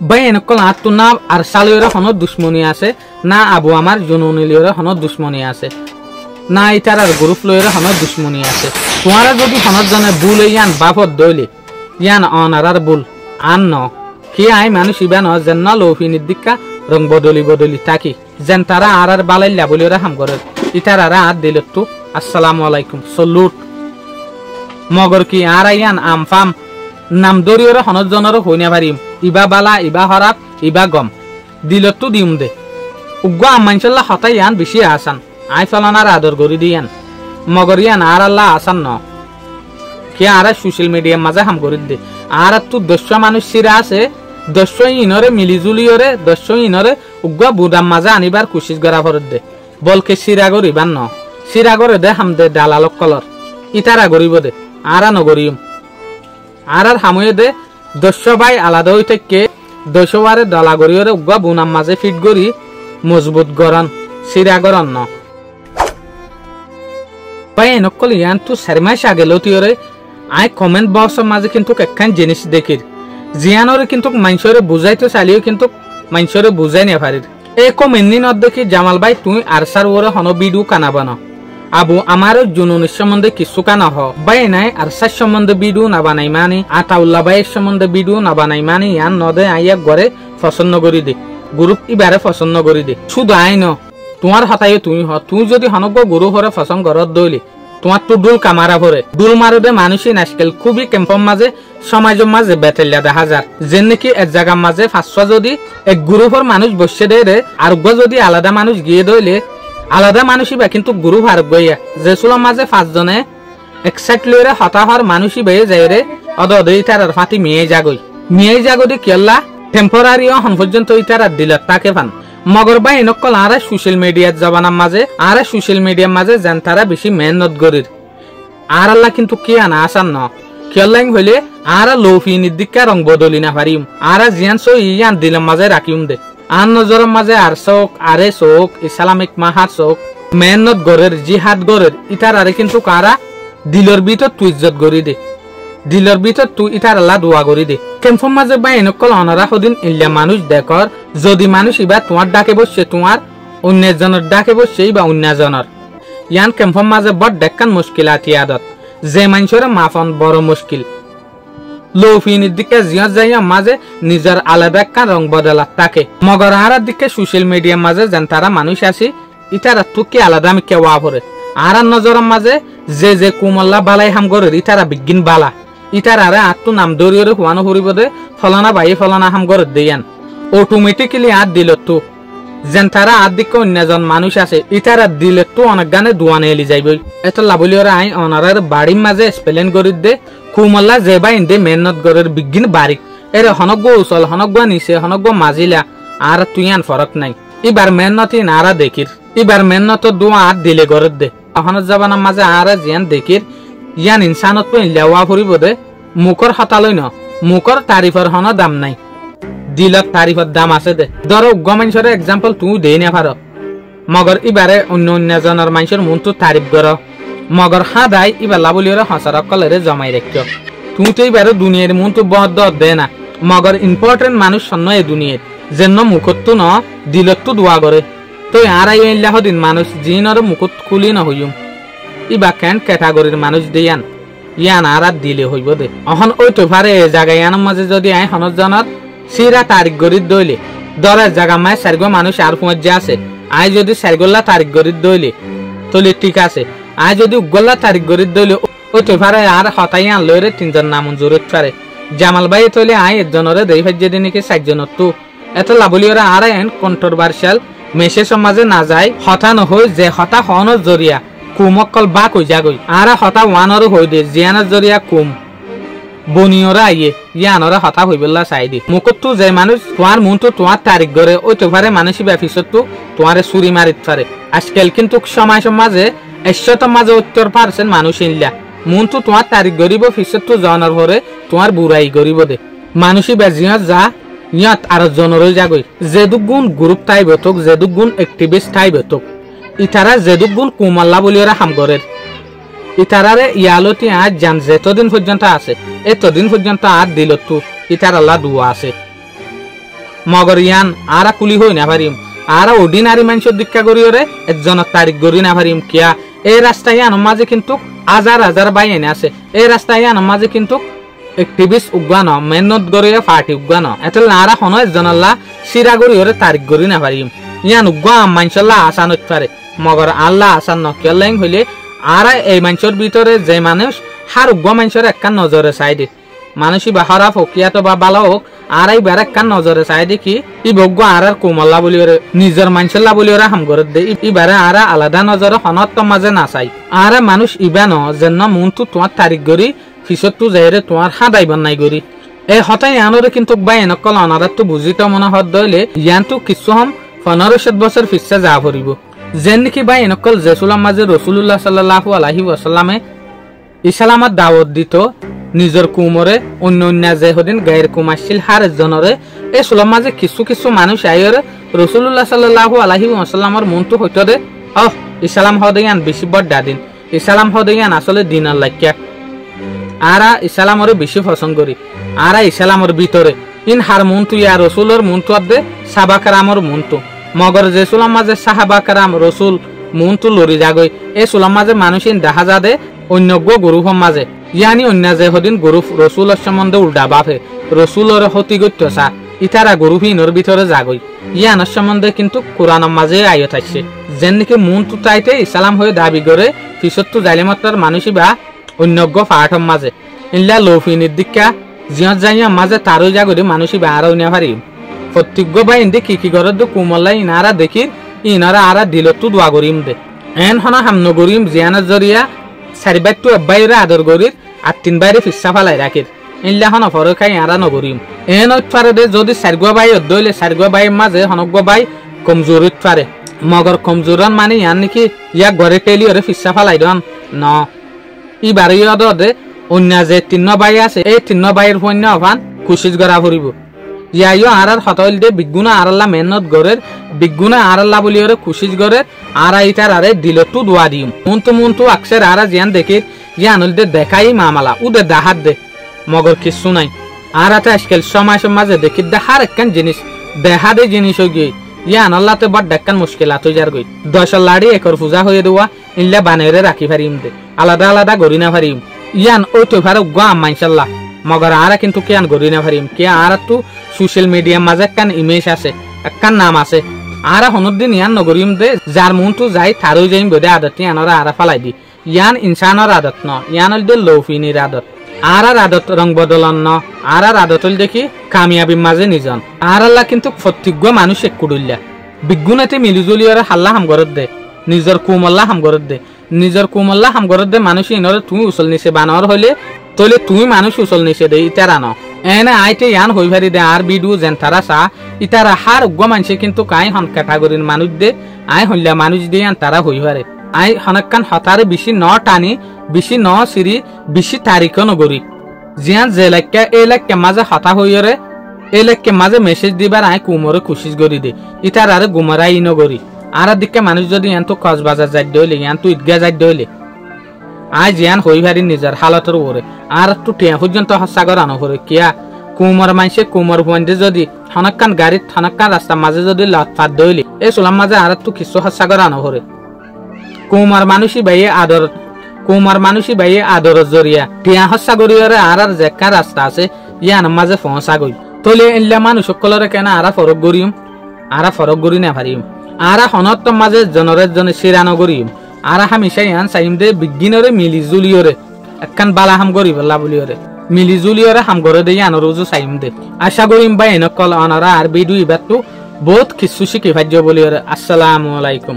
বাই এনেকল আত্তু না আর সালয়রে হনো দুশ্মনী আছে না আবু আমার জনুনিলিয়রে হনো দুশ্মনী আছে না ইতার আর গ্রুপ লয়রে হনো দুশ্মনী আছে তোমারা যদি হনত জনে ভুল ইয়ান বাফত দইলে ইয়ান অনারার ভুল আন ন কি আই মানুষ ইবান যেন ন লৌফি নির্দিকা রং বদলি থাকি যেন তারা আর বালাইলা বলিওরা হাম করে ইতার আর আত দিল তো আসসালামু আলাইকুম সলুট মগর কি আর ইয়ান আমফাম নাম দরিয়রে হনত জনর হইনা পারিম ইবা বালা ইবা হরাপ ইবা গম দিলত তো দিম দে উগ্গ আমানশাল্লাহ হতাই ইয়ান বেশি আসান আই ফলানার আদর করি দিয়ান মগর ইয়ান আর আল্লাহ আসান ন কি আর সোশ্যাল মিডিয়ার মাঝে হাম করি দে আর তো 10 মানুষ সিরা আছে 10 ইনরে মিলিজুলিয়রে 10 ইনরে উগ্গ বুদাম মাঝে আনিবার কোশিশ করা ফরত দে বলকে সিরা করিবান ন সিরা করে দে হাম দে দালালক কলর ইতারা করিব দে আর নগরিম আর হাময়ে দে 10 ভাই আলাদা হই থেকে 10 বারে দলা গরিয়রে উগ্গ বুনাম মাঝে ফিট করি মজবুত গরন সিরা গরন ন ভাই নকল ইয়ান তো শর্মাইশ আগে লতিয়রে আই কমেন্ট বক্সের মাঝে কিন্তু একখান জিনিস দেখির জিয়ানরে কিন্তু মাইনসরে বুঝাইতে চালিও কিন্তু মাইনসরে বুঝাই না পারির এই কমেন্ট নি নদ দেখি জামাল ভাই তুই আরসার ওরে হন ভিডিও কানাবানো আবু আমার জুনুনের সম্বন্ধে কিছু কানা হ বাই নাই আরসার সম্বন্ধে ভিডিও না বানাই মানে আতাউল্লাহ ভাইয়ের সম্বন্ধে ভিডিও না বানাই মানে ইয়ান নদে আইয়া ঘরে পছন্দ করি দে গ্রুপ ইবারে পছন্দ করি দে শুধু আই ন তোমার হতাই তুই হ তুই যদি হনক গুরু হরে পছন্দ ঘরত দইলি তোমার তো ডুল কামারা ভরে ডুল মারুদে মানুষই নাজকেল খুবই ক্যাম্পর মাঝে সমাজের মাঝে বেতেলিয়া দেখা যায় যে নাকি এক জায়গার মাঝে 500 যদি এক গ্রুপের মানুষ বসে দেয় আর যদি আলাদা মানুষ গিয়ে দইলে আলাদা মানুষই বা কিন্তু গ্রুপ আর গইয়া যে সুলার মাঝে 5 জনে এক্সাক্টলি রে হতাহর মানুষই বেয়ে যায় রে অদে ইতার আর ফাতি মেয়ে জাগদি কেল্লা টেম্পোরারি হন পর্যন্ত ইতার আর দিল তাকে ফান মগর বাই নকল আর সোশ্যাল মিডিয়ার জবানার মাঝে আর সোশ্যাল মিডিয়ার মাঝে যেন তারা বেশি মেহনত করির আর আল্লাহ কিন্তু কি আনা আসান ন কেল্লাইং হইলে আর লৌফি নির্দিকা রং বদলি না পারিম আর জিয়ান সো ইয়ান দিলাম মাঝে রাখিম দে আর নজরের মাঝে আর চোখ আরে চোখ ইসলামিক মাহার চোখ মেহনত গরের জিহাদ গরের ইতার আরে কিন্তু কারা দিলর ভিতর তুই ইজ্জত গড়ি দে দিলর ভিতর তুই ইতার আল্লাহ দোয়া করি দে কেমফর মাঝে বা এনেকল অনারা সদিন ইল্লা মানুষ দেখর যদি মানুষ ইবা তোমার ডাকে বসছে তোমার অন্যজনের ডাকে বসছে বা অন্যজনের ইয়ান কেমফর মাঝে বড় দেখান মুশকিল আতিয়াদত যে মানুষের মাফন বড় মুশকিল লৌফিনের দিকে জিয়ত যাইয়া মাঝে নিজের আলাদা একটা রং বদলাত থাকে মগর আরার দিকে সোশ্যাল মিডিয়ার মাঝে যেন তারা মানুষ আসি ইতারা তুকি আলাদা আমি কেওয়া ভরে আর নজরের মাঝে যে কুমল্লা বালাই হাম করে ইতারা বিজ্ঞান বালা ইতার আরে আত্মু নাম দরিয়রে হুয়ানো ফুরিব দে ফলানা বাই ফলানা হাম করে দেয়ান অটোমেটিক্যালি আত দিল তো যেন তারা আত দিকে অন্যজন মানুষ আছে ইতারা দিলে তো অনেক গানে দোয়ানে এলি যাইবই এত লাভলিয়রে আই অনারের বাড়ির মাঝে স্পেলেন করি দে কুমল্লা যে বা ইন্দে মেহনত গরের বিজ্ঞান বারিক এর হনজ্ঞ উচল হনজ্ঞ নিচে হনজ্ঞ মাজিলা আর তুই আন ফরক নাই এবার মেহনতি নারা দেখির এবার মেহনত দোয়া আত দিলে গরের দে হনত জাবানার মাঝে আর জিয়ান দেখির ইয়ান ইনসানত তো লেওয়া ফুরিব দে মুখর হতালই ন মুখর তারিফর হন দাম নাই দিলত তারিফর দাম আছে দে ধরো গমেন্সরে এক্সাম্পল তুই দেই না পার মগর ইবারে অন্যজনের মানুষের মন তো তারিফ কর মগর হাদাই ইবার লাবলিয়রে হসারক কলেরে জমাই রাখ তুই তো এবারে দুনিয়ার মন তো বদ দে না মগর ইম্পর্টেন্ট মানুষ সন্ন এই দুনিয়ার যেন মুখত তো ন দিলত তো দোয়া করে তো আর আইল্লাহ দিন মানুষ জিনর মুখত খুলি ন হইম ইবা কেন ক্যাটাগরির মানুষ দিয়ান ইয়ান আর দিলে হইব দে অহন ওই তো পারে জায়গা ইয়ানোর মাঝে যদি আই হনত জনত সিরা তারিখ গরিত দইলে দরে জায়গা মায় সারগো মানুষ আর পৌঁছে আছে আই যদি সারগোল্লা তারিখ গরিত দইলে তলি ঠিক আছে আই যদি উগল্লা তারিখ গরিত দইলে ওই তো পারে আর হতাই আনলো রে 3 জন নাম জরুরত পারে জামাল ভাই তলে আই একজনরে দেই ফাইজে দিন নাকি 4 জনত তো এত লাভলিয়রা আর এন কন্ট্রোভার্সিয়াল মেসেজ সমাজে না যায় হতা নহই যে হতা হনর জরিয়া কুমকল বা কই যাগই আর হতা ওয়ানর হই দে জিয়ানের জরিয়া কুম বনিয়রা আইয়ে ইয়ানরা হতা হইবল্লা চাই দি মুকত যে মানুষ তোমার মন তো তোমার তারিখ গরে ওই তো পারে মানুষই ব্যাফিসত তো তোমারে চুরি মারিত পারে আজকাল কিন্তু সময় সমাজে 100 মাঝে 70% মানুষ ইনলা মন তো তোমার তারিখ গরিব ফিসত তো জনের ভরে তোমার বুড়াই গরিব দে মানুষই বেজিয়ত যা ইয়াত আর জনরই যাগই যে দুগুণ গ্রুপ তাই বতক যে দুগুণ অ্যাক্টিভিস্ট তাই বতক ইতারা যে দুগুণ কুমাল্লা বলিওরা হাম গরের ইতারারে ইয়ালতি আজ জান যতদিন পর্যন্ত আছে এতদিন পর্যন্ত আর দিল তো ইতার আল্লাহ দুয়া আছে মগর ইয়ান আরা কুলি হই না পারিম আরা অর্ডিনারি মানুষের দীক্ষা করি ওরে একজনের তারিখ করি না পারিম কিয়া এই রাস্তায় ইয়ানোর মাঝে কিন্তু হাজার হাজার বাই এনে আছে এই রাস্তায় ইয়ানোর মাঝে কিন্তু একটিভিস্ট উগান মেহনত গড়িয়ে পার্টি উগান এত নারা হন একজনাল্লা সিরা গড়ি ওরে তারিখ করি না পারিম ইয়ান উগা মানসাল্লাহ আসান হইতে পারে মগর আল্লাহ আসান নকিয়াল্লাইং হইলে আরা এই মানুষের ভিতরে যে মানুষ হার উগা মানুষের একখান নজরে চাইদে মানুষই বা হরা ফকিয়াত বা বালা হোক আরাই বের একখান নজরে চাই দেখি ই বজ্ঞ আর কোমল্লা বলি ওরে নিজের মানসাল্লাহ বলি ওরা হাম করে দে ইবারে আরা আলাদা নজরে হনত মাঝে না চাই আরে মানুষ ইবান যেন মনটো তোমার তারিখ গড়ি পিছতো যাইরে তোমার হাদাইবান নাই গড়ি এই হতাই আনরে কিন্তু বা এনেকল অনারাতো বুঝিত মনে হত দইলে ইয়ানটো কিছু হম 1500 বছর পিছে যা ভরিব যেন নাকি বা এনেকল জেসুলাম মাঝে রসুল্লাহ সাল্লাল্লাহু আলাইহি ওয়াসাল্লামে ইসলামত দাওয়াত দিত নিজের কুমরে অন্য অন্য যে হদিন গায়ের কুমাশিল হার জনরে এই সুলাম মাঝে কিছু কিছু মানুষ আইরে রসুল্লাহ সাল্লাল্লাহু আলাইহি ওয়াসাল্লামর মনটো হইতো দে ইসলাম হদিয়ান বেশি বড় দিন ইসলাম হদিয়ান আসলে দিনের লাইকা আরা ইসলামরে বেশি পছন্দ করি আরা ইসলামর ভিতরে ইন হার মনটো ইয়া রসুলের মনটো দে সাহাবাকরামর মনটো মগর যে সুলাম মাঝে সাহাবাকরাম রসুল মনটো লরি যাগই এই সুলাম মাঝে মানুষ ইন দেখা যা দে অন্য গরুফর মাঝে ইয়ানি অন্য যে হদিন গরু রসুলের সম্বন্ধে উল্টা বাপে রসুলের হতি গত্য চা ইতারা গরু হিনোর ভিতরে যাগই ইয়ানোর সম্বন্ধে কিন্তু কোরআনের মাঝে আইয় থাকছে যেন নাকি মনটো তাইতে ইসলাম হয়ে দাবি করে পিছতো জালিমাত্রার মানুষই বা অন্যজ্ঞ পাঠর মাঝে ইল্লা লৌফিনির দীক্ষা জিয়ত যাইয়া মাঝে তারই জাগরে মানুষই বা আরও নিয়ে পারি প্রত্যজ্ঞ বা ইন্দে কি ঘরের দো কুমল্লা ইনারা দেখি ইনারা আরা দিলতো দোয়া করিম দে এন হনা হামন করিম জিয়ানের জরিয়া চারিবারটো এব্বাইরে আদর করির আর 3 বাইরে ফিসা ফালাই রাখির ইল্লা হন ফরে খাই আরা নগরিম এন উৎপারে দে যদি চারগুয়া বাই দইলে চারগুয়া বাইর মাঝে হনগুয়া বাই কমজোর উৎপারে মগর কমজোরান মানে ইয়ান নাকি ইয়া ঘরে টেলি ওরে ফিসা ফালাই দন ন ই বাড়িও দে অন্য যে 3 বাই আছে এই 3 বাইয়ের ফন্য অভান কুশিস গড়া ফুরিব ইয়াইও আরার হতইল দে বিগুনা আরাল্লা মেহনত গরের বিগুনা আরাল্লা বলি ওরে কুশিস গরের আরা ইতার আরে দিলতো দোয়া দিম মনটো আকসের আরা জিয়ান দেখি ইয়ানুল দে দেখাই মামালা উদে দাহাত দে মগর কিছু নাই আরাতে আজকাল সময় মাঝে দেখি দেখার একখান জিনিস দেখা দে জিনিস হয়ে গিয়ে ইয়ান আল্লাহতে বড় দেখান মুশকিলাত হয়ে যার গই 10 লাড়ি একর পূজা হয়ে দেওয়া ইল্লা বানাইরে রাখি পারিম দে আলাদা আলাদা গরি না পারিম ইয়ান ওই তো ভারো গাম মাইশাল্লাহ মগর আরা কিন্তু কিয়ান গরি না পারিম কে আরা তো সোশ্যাল মিডিয়া মাঝে একখান ইমেজ আছে একখান নাম আছে আরা হনুদ্দিন ইয়ান নগরিম দে যার মনটো যাই তারই যাইম বদে আদতি আনরা আরা ফালাই দি ইয়ান ইনসানের আদত ন ইয়ান হল দে লৌফিনির আদত আরার আদত রং বদলন ন আরার আদত হল দেখি কামিয়াবি মাঝে নিজন আরাল্লা কিন্তু প্রত্যজ্ঞ মানুষ একুডুল্লা বিগুণাতে মিলিজুলি ওরা হাল্লা হাম গরত দে নিজের কুমল্লা হাম গরত দে নিজের কুমল্লা হাম গরত দে মানুষ ইনরে তুমি উচল নিছে বানর হইলে তইলে তুমি মানুষ উচল নিছে দে ইতারা ন এনে আইতে ইয়ান হই ভারি দে আর বিডু যেন তারা চা ইতারা হার উগ্র মানুষে কিন্তু কাই হন ক্যাটাগরির মানুষ দে আই হইলা মানুষ দিয়ে তারা হই ভারে আই হনকান হতারে বেশি ন টানি বেশি ন সিরি বেশি তারিখ নগরি জিয়ান যে লাক্কা এই লাক্কা মাঝে হতা হইরে এই লাক্কা মাঝে মেসেজ দিবার আই কুমরে খুশিস গরি দে ইতার আরে গুমরাই নগরি আর দিকে মানুষ যদি ইয়ান তো কক্সবাজার যাই দইলে ইয়ান তো ঈদগাহ যাই দইলে আই জিয়ান হই ভারি নিজের হালতের ওরে আর তো টিয়া পর্যন্ত হসাগর আনো করে কিয়া কুমর মাইসে কুমর ভুয়ান্ডে যদি হনকান গাড়িত হনকান রাস্তা মাঝে যদি লটফাত দইলে এই সোলাম মাঝে আর তো কিছু হসাগর আনো করে কুমার মানুষই বাইয়ে আদর জরিয়া টিয়া হসা গরিয়রে আর যেকা রাস্তা আছে ইয়ান মাঝে পৌঁছা গই তলে এল্লা মানুষ সকলরে কেন আরা ফরক গরি না পারিম আরা হনত মাঝে জনরের জনে শিরানো গরিম আরা হামিশা ইয়ান চাইম দে বিজ্ঞানরে মিলি জুলিয়রে একখান বালা হাম গরি বলা বলিয়রে মিলি জুলিয়রে হাম গরে দে ইয়ান রোজু চাইম দে আশা করিম বাই নকল অনারা আর বিদু ইবাতু বহুত কিছু শিখি ভাজ্য বলিয়রে। আসসালামু আলাইকুম।